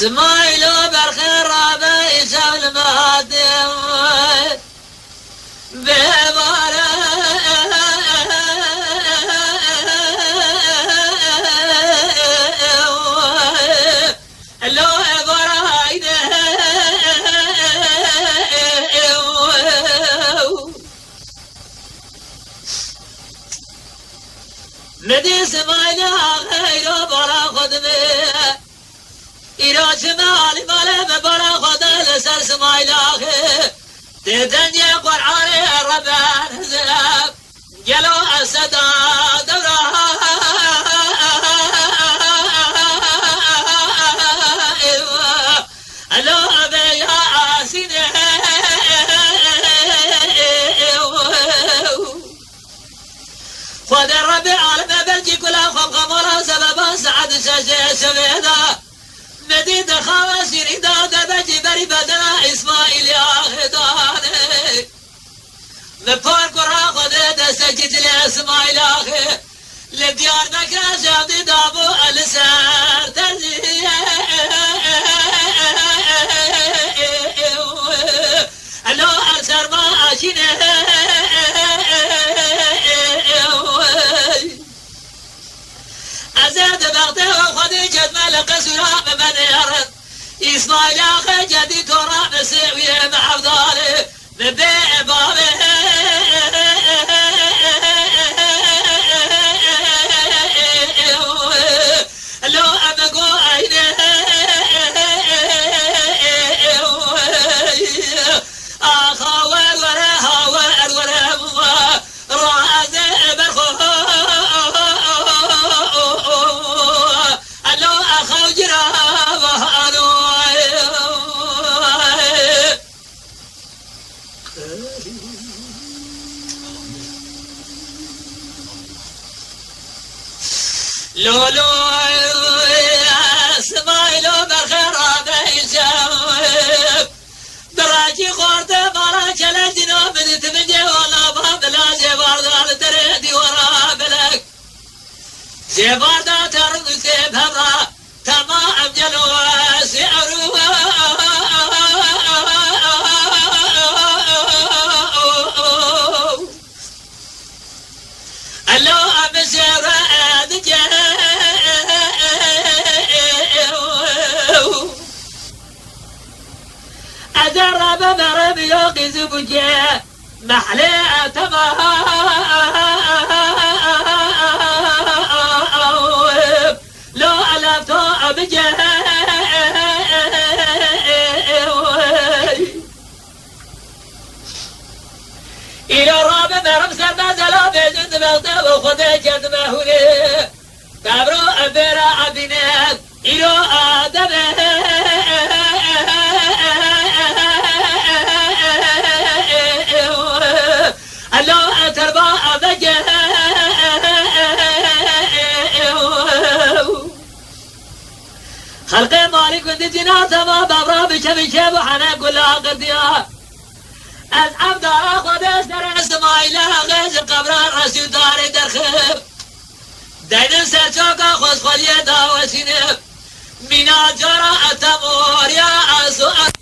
سمايلو برخي رابي شغل مهدم ببارا لو برايده مدي سمايلا غير برا خدمه ایران شمالی ماله برا خدا لسر سمایلاخ دیدن یه قرآن ربان زلاب گلو اسدا دورا الو ابي يا آسینه خدا رب العالمين بلجي كلها خمخمرها سببا سعد شاشة شبيدا مدید خواه شیرین داده بجی بری بدنا اسماعیل یا خدانه لپار کرا خوده دست جدل اسماعیل آخه لدیار نکر شادی دابو السر ترزیه الو السر ما آشینه ازاد بغده و خودی جدمل قسورا بمن يرد اسماعيل اخي جدي ترى مسويه مع افضاله ببيع بابه لو ابقوا عينه اخاور ورا ورا راز برخو لولو اسماعیلو برخرا بیشم دراجی خورده مارا چله جنو بدیت بجه والا با بلا جواردار در دیورا بلک جواردا تردوکه بمرا تمام جلو سعرو الو امشورا أدرب مرب يوقز بجاه محلي أتمام لو ألفتو أبجاه إلى راب مرب سرنا زلا بجند بغده وخده جد مهولي كبرو أبرا أبنات إلى آدمه الو تربا أبجه خلق مالك ودي جناته ما بابرا بشبشه وحنا كلها قرديا از عبد خودش در اسماعیل غیز قبر رسول دار درخب دین سرچاکا خوشخالی داوسینه مینا جارا اتمور یا اسو